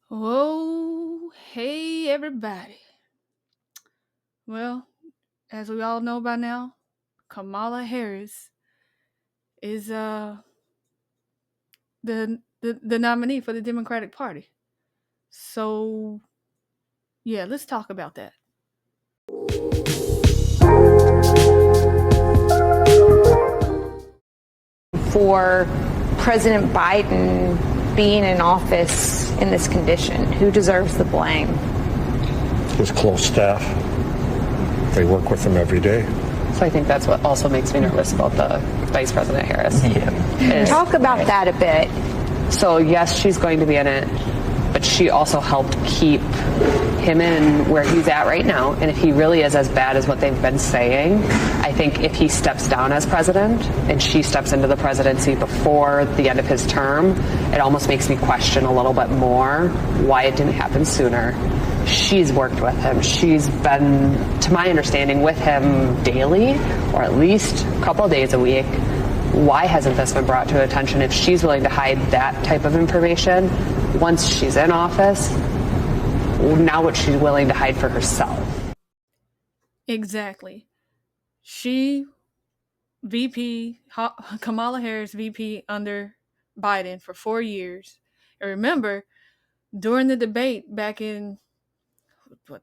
Oh, hey everybody. Well, as we all know by now, Kamala Harris is the nominee for the Democratic Party. So, yeah, let's talk about that. For President Biden being in office in this condition? Who deserves the blame? His close staff. They work with him every day. So I think that's what also makes me nervous about the Vice President Harris. Talk about that a bit. So yes, she's going to be in it, but she also helped keep him in where he's at right now. And if he really is as bad as what they've been saying, I think if he steps down as president and she steps into the presidency before the end of his term, it almost makes me question a little bit more why it didn't happen sooner. She's worked with him. She's been, to my understanding, with him daily, or at least a couple of days a week. Why hasn't this been brought to her attention? If she's willing to hide that type of information once she's in office, now what she's willing to hide for herself. Exactly. She, Kamala Harris, VP under Biden for 4 years. And remember, during the debate back in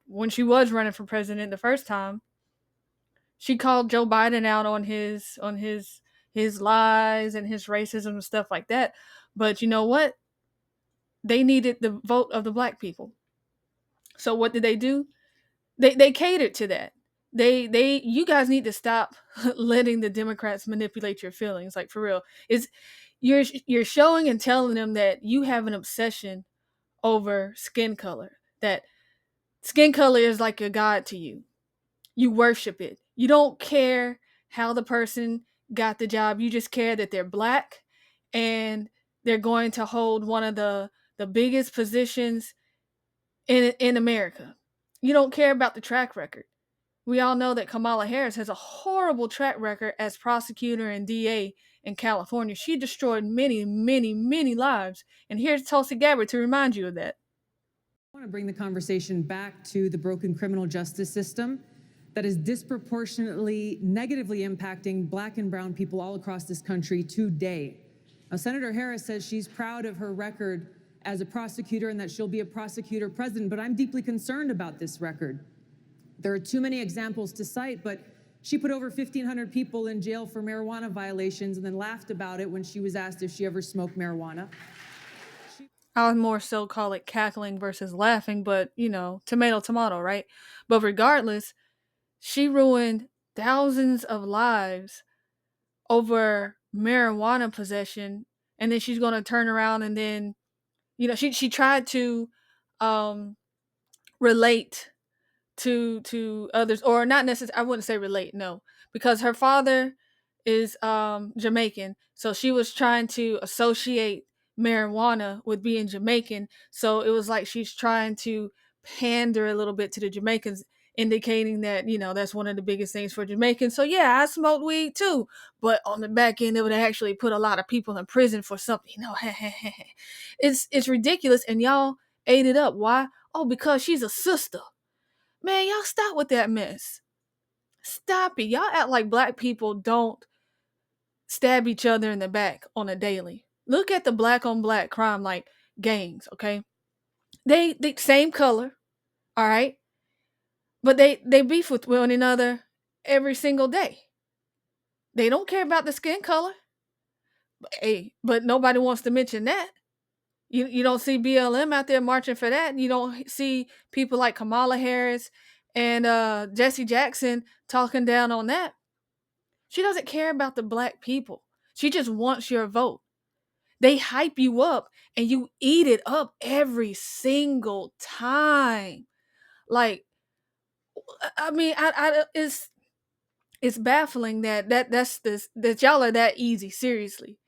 when she was running for president the first time, she called Joe Biden out on his lies and his racism and stuff like that. But you know what? They needed the vote of the black people. So what did they do? They catered to that. They you guys need to stop letting the Democrats manipulate your feelings. Like, for real. It's you're showing and telling them that you have an obsession over skin color. That skin color is like a god to you. You worship it. You don't care how the person got the job. You just care that they're black and they're going to hold one of the biggest positions in America. You don't care about the track record. We all know that Kamala Harris has a horrible track record as prosecutor and DA in California. She destroyed many, many, many lives. And here's Tulsi Gabbard to remind you of that. I want to bring the conversation back to the broken criminal justice system that is disproportionately negatively impacting black and brown people all across this country today. Now, Senator Harris says she's proud of her record as a prosecutor and that she'll be a prosecutor president, but I'm deeply concerned about this record. There are too many examples to cite, but she put over 1,500 people in jail for marijuana violations and then laughed about it when she was asked if she ever smoked marijuana. I would more so call it cackling versus laughing, but tomato, tomato, right? But regardless, she ruined thousands of lives over marijuana possession, and then she's going to turn around and then, she tried to relate to others, or not necessarily. I wouldn't say relate, no, because her father is Jamaican, so she was trying to associate marijuana with being Jamaican. So it was like she's trying to pander a little bit to the Jamaicans, indicating that that's one of the biggest things for Jamaicans. So yeah, I smoked weed too, but on the back end, it would actually put a lot of people in prison for something. It's ridiculous, and y'all ate it up. Why? Oh, because she's a sister. Man, y'all stop with that mess. Stop it. Y'all act like black people don't stab each other in the back on a daily. Look at the black on black crime, like gangs, okay? They same color, all right? But they beef with one another every single day. They don't care about the skin color. But nobody wants to mention that. You don't see BLM out there marching for that. You don't see people like Kamala Harris and Jesse Jackson talking down on that. She doesn't care about the black people. She just wants your vote. They hype you up and you eat it up every single time. Like, I mean, it's baffling that y'all are that easy. Seriously,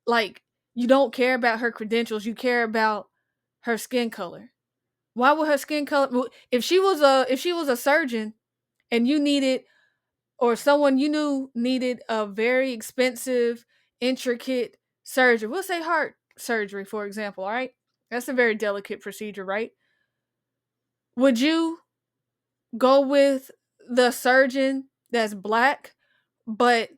like, you don't care about her credentials. You care about her skin color. Why would her skin color? If she was a surgeon and you needed, or someone you knew needed a very expensive, intricate surgery, we'll say heart surgery, for example, all right? That's a very delicate procedure, right? Would you go with the surgeon that's black, but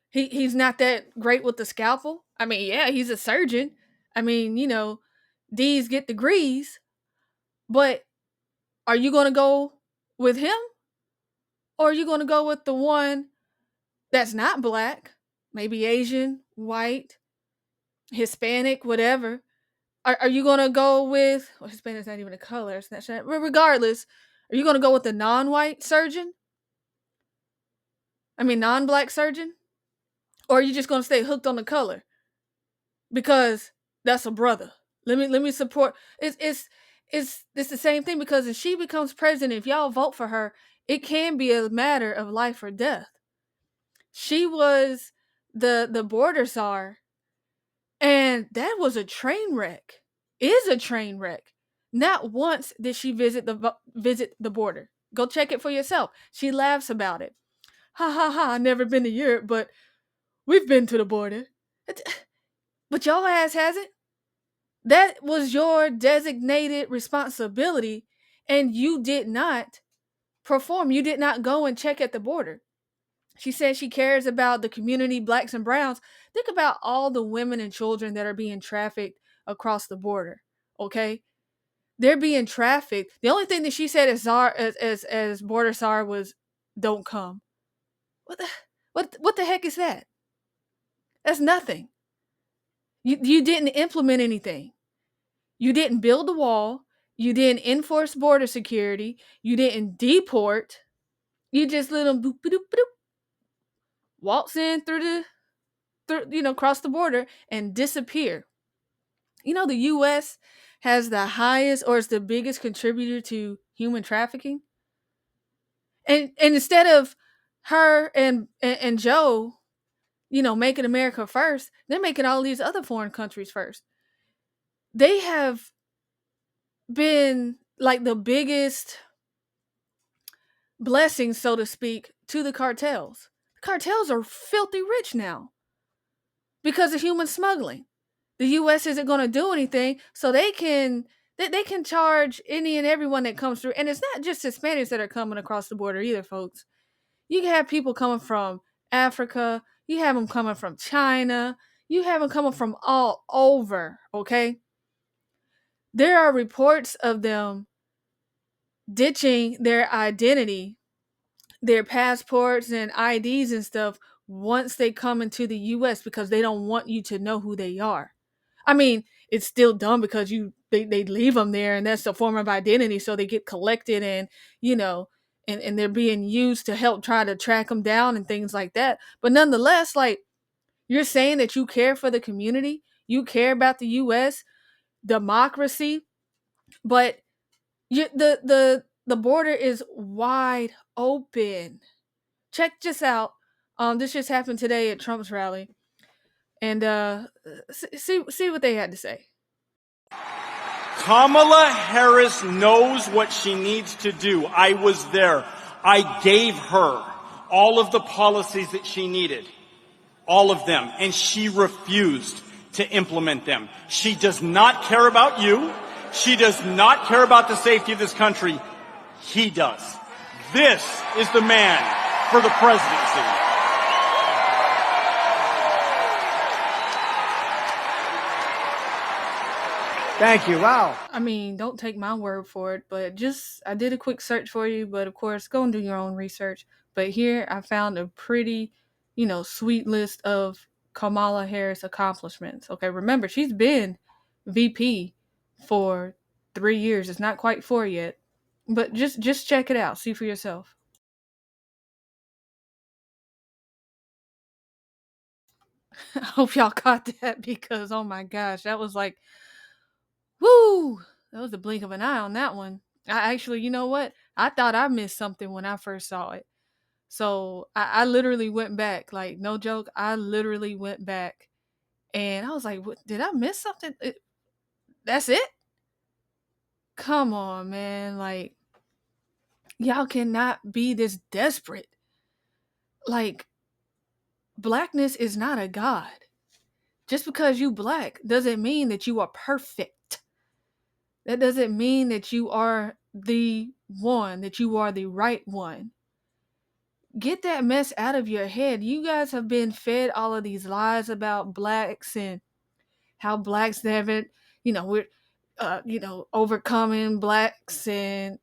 he's not that great with the scalpel? I mean, yeah, he's a surgeon. I mean, D's get degrees, but are you going to go with him, or are you going to go with the one that's not black, maybe Asian, white, Hispanic, whatever? Are you going to go with, well, Hispanic's not even a color, it's not, but regardless, are you going to go with the non-white surgeon? I mean, non-black surgeon? Or are you just going to stay hooked on the color? Because that's a brother. Let me support. It's the same thing, because if she becomes president, if y'all vote for her, it can be a matter of life or death. She was the border czar, and that was a train wreck. Is a train wreck. Not once did she visit the border. Go check it for yourself. She laughs about it. Ha ha ha! I've never been to Europe, but we've been to the border. But your ass hasn't. That was your designated responsibility, and you did not perform. You did not go and check at the border. She says she cares about the community, blacks and browns. Think about all the women and children that are being trafficked across the border. Okay, they're being trafficked. The only thing that she said as border czar was, "Don't come." What the heck is that? That's nothing. You didn't implement anything. You didn't build the wall. You didn't enforce border security. You didn't deport. You just let them boop, boop, boop, waltz in across the border and disappear. The U.S. has the highest, or is the biggest contributor to human trafficking. And instead of her and Joe, making America first, they're making all these other foreign countries first. They have been like the biggest blessing, so to speak, to the cartels. The cartels are filthy rich now because of human smuggling. The U.S. isn't going to do anything, so they can charge any and everyone that comes through. And it's not just Hispanics that are coming across the border either, folks. You can have people coming from Africa. You have them coming from China. You have them coming from all over, okay? There are reports of them ditching their identity, their passports and IDs and stuff once they come into the US, because they don't want you to know who they are. I mean, it's still dumb because they leave them there, and that's a form of identity, so they get collected, and and they're being used to help try to track them down and things like that. But nonetheless, like, you're saying that you care for the community, you care about the US democracy, but the border is wide open. Check this out. This just happened today at Trump's rally, and see what they had to say. Kamala Harris knows what she needs to do. I was there. I gave her all of the policies that she needed, all of them, and she refused to implement them. She does not care about you. She does not care about the safety of this country. He does. This is the man for the presidency. Thank you. Wow. I mean, don't take my word for it, but I did a quick search for you, but of course, go and do your own research. But here I found a pretty, sweet list of Kamala Harris accomplishments. Okay, remember, she's been VP for 3 years. It's not quite 4 yet, but just check it out. See for yourself. I hope y'all caught that, because oh my gosh, that was like, woo! That was a blink of an eye on that one. I actually, you know what? I thought I missed something when I first saw it. So I literally went back, like, no joke. I literally went back and I was like, what, did I miss something? That's it? Come on, man. Like, y'all cannot be this desperate. Like, blackness is not a god. Just because you black doesn't mean that you are perfect. That doesn't mean that you are the one, that you are the right one. Get that mess out of your head. You guys have been fed all of these lies about blacks and how blacks haven't, we're, overcoming blacks and,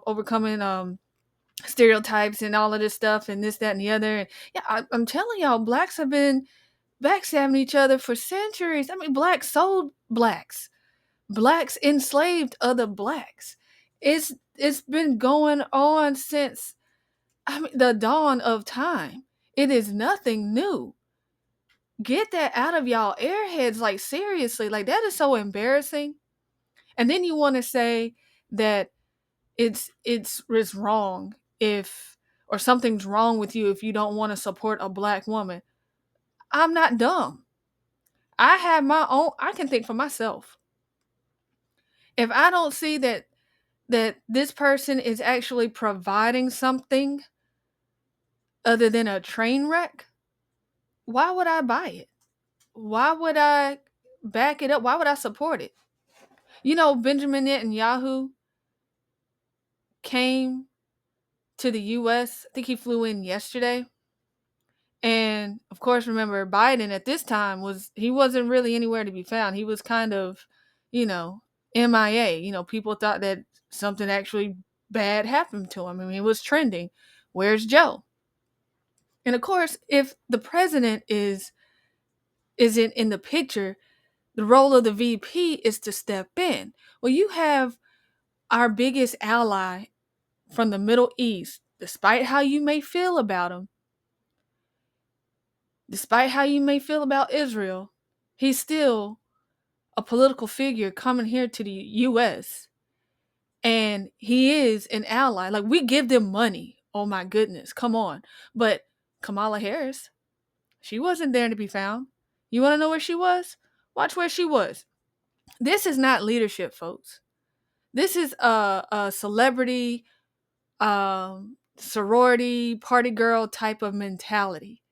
overcoming stereotypes and all of this stuff and this, that, and the other. And yeah, I'm telling y'all, blacks have been backstabbing each other for centuries. I mean, blacks sold blacks. Blacks enslaved other blacks. It's been going on since, the dawn of time. It is nothing new. Get that out of y'all airheads, like seriously. Like, that is so embarrassing. And then you want to say that it's wrong if, or something's wrong with you if you don't want to support a black woman. I'm not dumb. I have my own, I can think for myself. If I don't see that this person is actually providing something other than a train wreck, why would I buy it? Why would I back it up? Why would I support it? Benjamin Netanyahu came to the US. I think he flew in yesterday. And of course, remember, Biden at this time he wasn't really anywhere to be found. He was kind of, MIA. People thought that something actually bad happened to him. I mean, it was trending. Where's Joe? And of course, if the president isn't in the picture, the role of the VP is to step in. Well, you have our biggest ally from the Middle East, despite how you may feel about him, despite how you may feel about Israel, he's still a political figure coming here to the US. And he is an ally. Like, we give them money. Oh my goodness, come on. But Kamala Harris, she wasn't there to be found. You want to know where she was? Watch where she was. This is not leadership, folks. This is a celebrity, sorority, party girl type of mentality.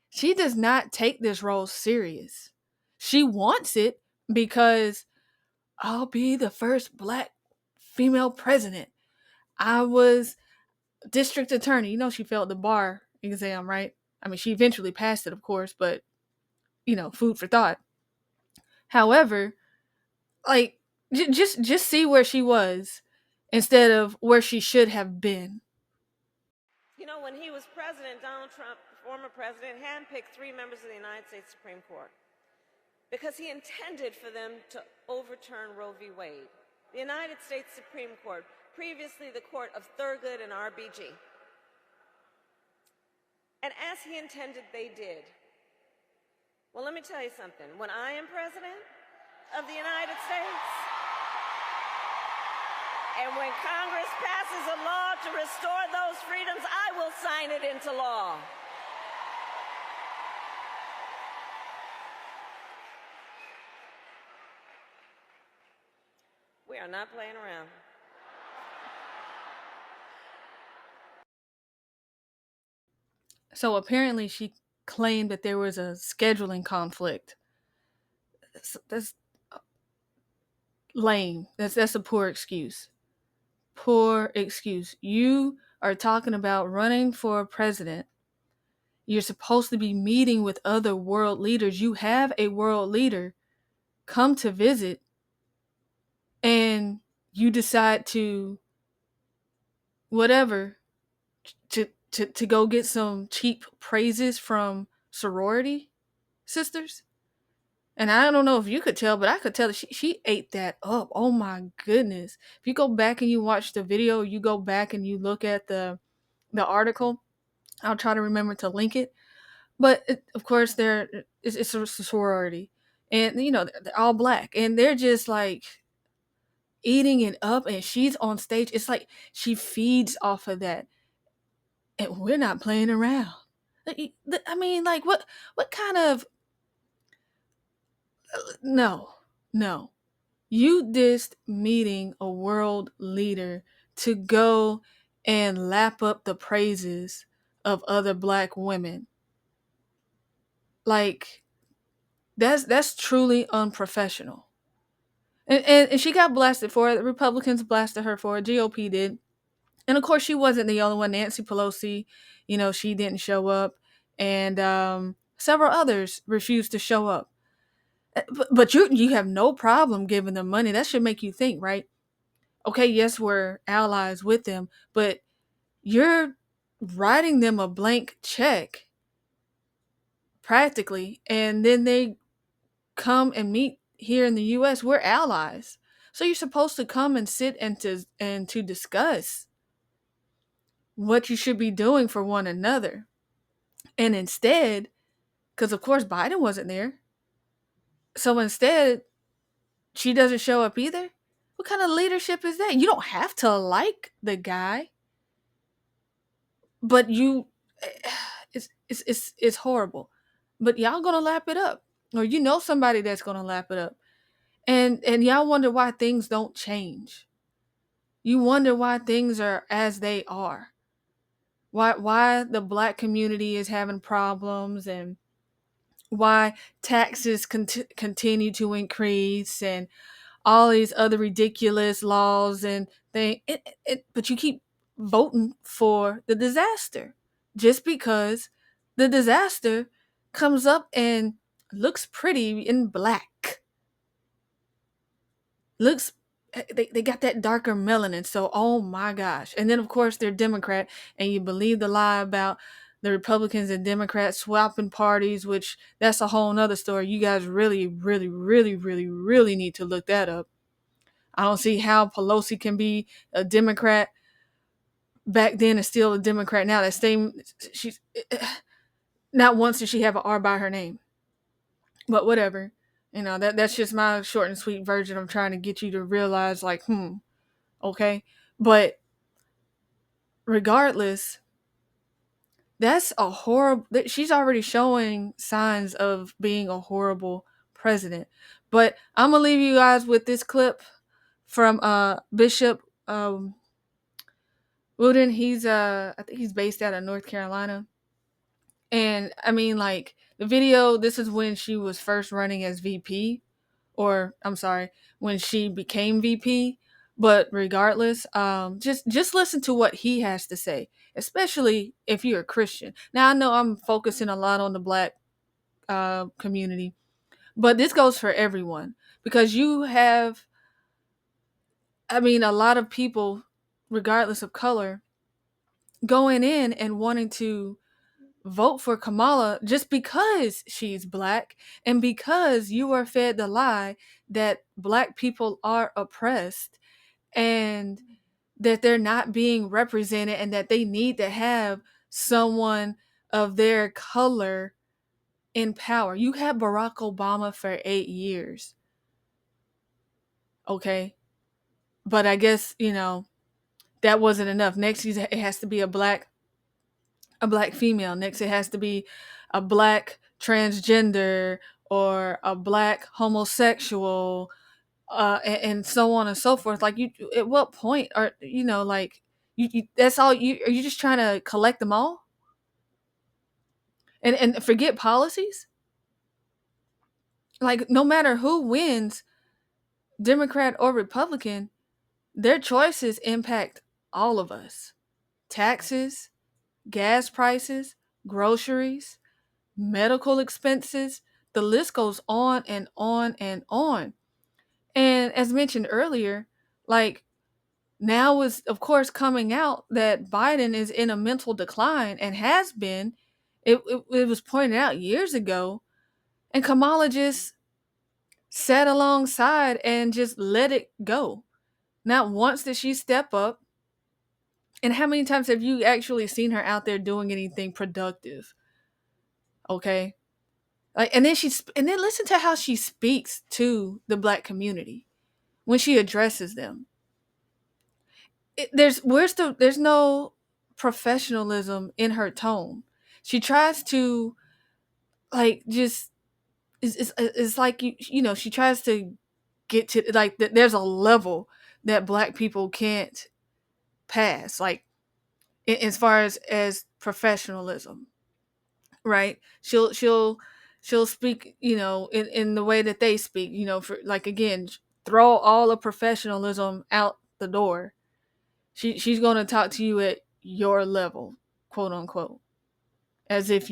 She does not take this role serious. She wants it because I'll be the first black female president. I was district attorney. She failed the bar exam, right? I mean, she eventually passed it, of course, but, food for thought. However, like, just see where she was instead of where she should have been. When he was president, Donald Trump, the former president, handpicked 3 members of the United States Supreme Court because he intended for them to overturn Roe v. Wade. The United States Supreme Court, previously the court of Thurgood and RBG. And as he intended, they did. Well, let me tell you something. When I am president of the United States, and when Congress passes a law to restore those freedoms, I will sign it into law. We are not playing around. So apparently she claimed that there was a scheduling conflict. That's lame. That's a poor excuse. Poor excuse. You are talking about running for president. You're supposed to be meeting with other world leaders. You have a world leader come to visit, and you decide to whatever to go get some cheap praises from sorority sisters. And I don't know if you could tell, but I could tell that she ate that up. Oh my goodness. If you go back and you watch the video, you go back and you look at the article, I'll try to remember to link it. But of course, it's a sorority. And, they're all black. And they're just like eating it up. And she's on stage. It's like she feeds off of that. And we're not playing around. I mean, like, what kind of... No. You dissed meeting a world leader to go and lap up the praises of other black women. Like, That's truly unprofessional. And she got blasted for it. The Republicans blasted her for it. GOP did. And of course, she wasn't the only one. Nancy Pelosi, she didn't show up. And several others refused to show up. But you have no problem giving them money. That should make you think, right? Okay, yes, we're allies with them, but you're writing them a blank check practically, and then they come and meet here in the US. We're allies. So you're supposed to come and sit and to discuss what you should be doing for one another. And instead, because of course Biden wasn't there. So instead, she doesn't show up either. What kind of leadership is that? You don't have to like the guy, but it's horrible. But y'all gonna lap it up, or somebody that's gonna lap it up, and y'all wonder why things don't change. You wonder why things are as they are. Why the black community is having problems, and why taxes continue to increase, and all these other ridiculous laws and things. But you keep voting for the disaster just because the disaster comes up and looks pretty in black. Looks they got that darker melanin, so oh my gosh. And then of course they're Democrat, and you believe the lie about the Republicans and Democrats swapping parties, which that's a whole nother story. You guys really, really, really, really, really need to look that up. I don't see how Pelosi can be a Democrat back then and still a Democrat now. She's not once did she have an R by her name. But whatever. That's just my short and sweet version of trying to get you to realize, like, okay. But regardless, that's a horrible, she's already showing signs of being a horrible president. But I'm gonna leave you guys with this clip from Bishop Wooden. I think he's based out of North Carolina. And I mean, like, the video, this is when she was first running as VP, or I'm sorry, when she became VP. But regardless, just listen to what he has to say, especially if you're a Christian. Now, I know I'm focusing a lot on the black community, but this goes for everyone, because you have, I mean, a lot of people, regardless of color, going in and wanting to vote for Kamala just because she's black, and because you are fed the lie that black people are oppressed, and that they're not being represented, and that they need to have someone of their color in power. You had Barack Obama for 8 years. Okay? But I guess, that wasn't enough. Next, it has to be a black female. Next, it has to be a black transgender, or a black homosexual, and so on and so forth. Like, you, at what point are like, that's all you are? You just trying to collect them all and forget policies? Like, no matter who wins, Democrat or Republican, their choices impact all of us. Taxes, gas prices, groceries, medical expenses, the list goes on and on and on. And as mentioned earlier, like, now is of course coming out that Biden is in a mental decline, and has been. It was pointed out years ago, and Kamala just sat alongside and just let it go. Not once did she step up. And how many times have you actually seen her out there doing anything productive? Okay? Like, and then listen to how she speaks to the black community when she addresses them. There's no professionalism in her tone. She tries to, like, just it's like, she tries to get to, like, there's a level that black people can't pass, like, as far as professionalism, right? She'll she'll speak, in the way that they speak, for like, again, throw all the professionalism out the door. She's going to talk to you at your level, quote unquote, as if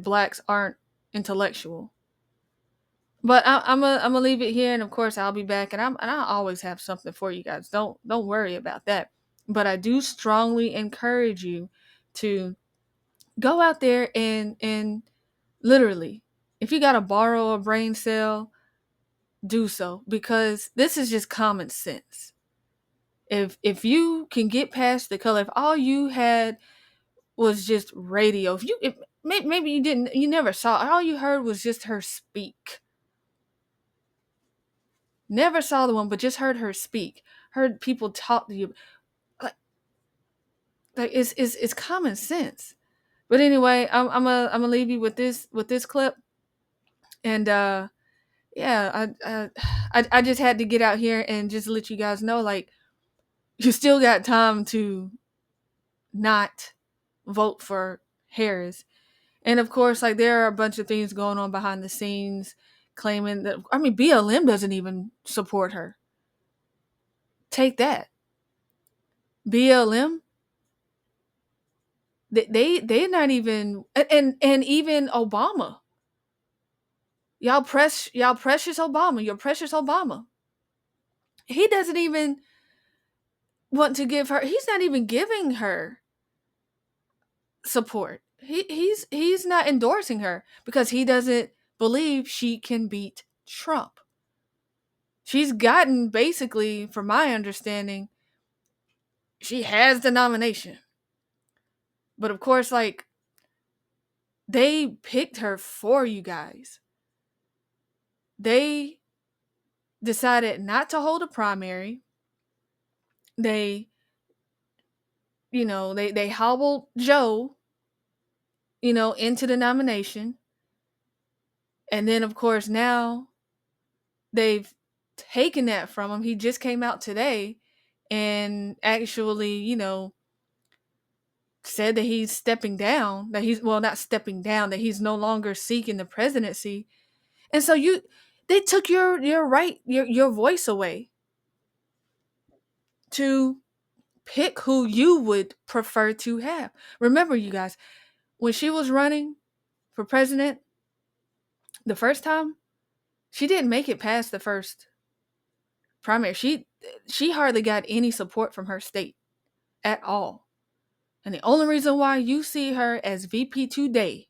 blacks aren't intellectual. But I'm gonna leave it here, and of course I'll be back, and I always have something for you guys. Don't worry about that. But I do strongly encourage you to go out there and literally, if you gotta borrow a brain cell, do so, because this is just common sense. If you can get past the color, if all you had was just radio, if maybe you never saw, all you heard was just her speak. Never saw the one, but just heard her speak. Heard people talk to you. Like it's common sense. But anyway, I'm gonna leave you with this clip, and yeah, I just had to get out here and just let you guys know, like, you still got time to not vote for Harris. And of course, like, there are a bunch of things going on behind the scenes claiming that, I mean, BLM doesn't even support her. Take that. BLM, they're not even, and even Obama. Y'all precious Obama, your precious Obama. He doesn't even want to give her, he's not even giving her support. He's not endorsing her because he doesn't believe she can beat Trump. She's gotten, basically, from my understanding, she has the nomination. But of course, like, they picked her for you guys. They decided not to hold a primary. They, they hobbled Joe, into the nomination. And then, of course, now they've taken that from him. He just came out today and actually, said that he's stepping down, that he's, well, not stepping down, that he's no longer seeking the presidency. And so they took your right, your voice away to pick who you would prefer to have. Remember, you guys, when she was running for president the first time, she didn't make it past the first primary. She hardly got any support from her state at all. And the only reason why you see her as VP today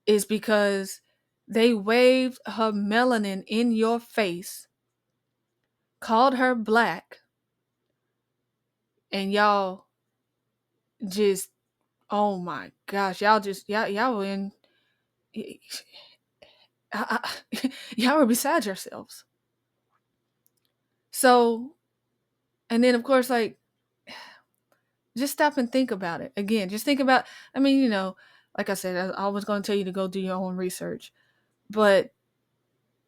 is because they waved her melanin in your face, called her black, and y'all just, oh my gosh, y'all were in, y'all were beside yourselves. So, and then of course, like, just stop and think about it. Again, just think about, I mean, like I said, I was going to tell you to go do your own research, but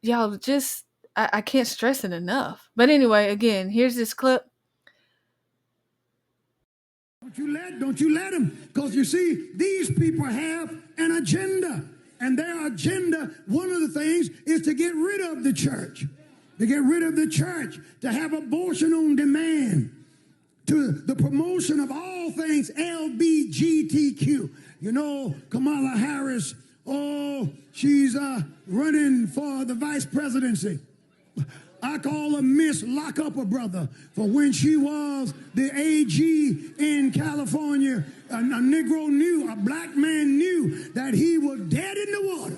y'all just, I can't stress it enough. But anyway, again, here's this clip. Don't you let them, because you see, these people have an agenda, and their agenda, one of the things is to get rid of the church, to have abortion on demand, to the promotion of all things LBGTQ. Kamala Harris, she's running for the vice presidency. I call her Miss Lock Up a Brother, for when she was the AG in California, a Negro knew, a black man knew that he was dead in the water.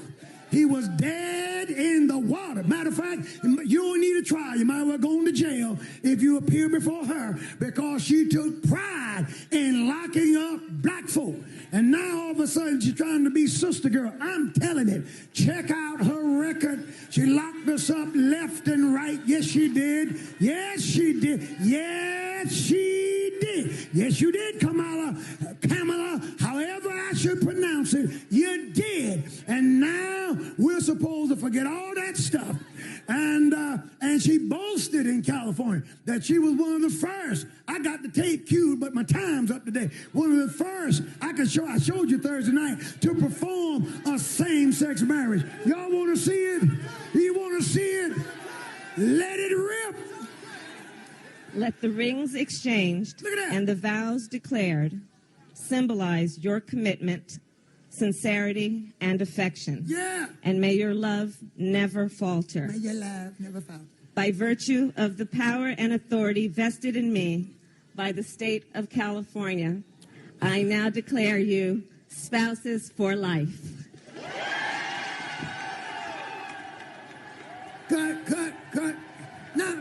He was dead in the water. Matter of fact, you don't need a trial. You might well go into jail if you appear before her, because she took pride in locking up black folk. And now all of a sudden she's trying to be sister girl. I'm telling it. Check out her record. She locked us up left and right. Yes, she did. Yes, she did. Yes, she did. Yes, you did, Kamala, however I should pronounce it, you did. And now we're supposed to forget all that stuff And she boasted in California that she was one of the first. I got the tape queued, but my time's up today. One of the first I showed you Thursday night to perform a same-sex marriage. Y'all want to see it? You want to see it? Let it rip. Let the rings exchanged and the vows declared symbolize your commitment, sincerity, and affection. Yeah. And may your love never falter. May your love never falter. By virtue of the power and authority vested in me by the state of California, I now declare you spouses for life. Cut. Now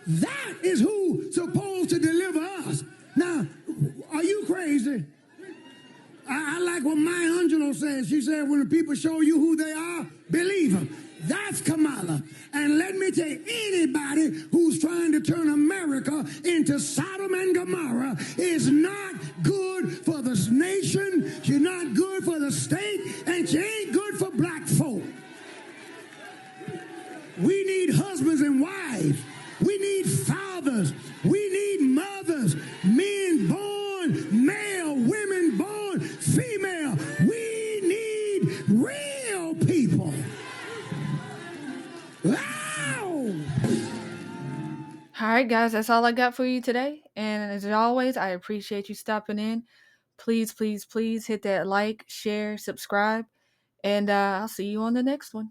that is who's supposed to deliver us. Now, are you crazy? I like what Maya Angelou says. She said, when the people show you who they are, believe them. That's Kamala. And let me tell you, anybody who's trying to turn America into Sodom and Gomorrah is not good for this nation. She's not good for the state, and she ain't good for black folk. We need husbands and wives. We need fathers. We need mothers. Men born male, women born female. We need real people. Wow! All right, guys, that's all I got for you today. And as always, I appreciate you stopping in. Please hit that like, share, subscribe, and I'll see you on the next one.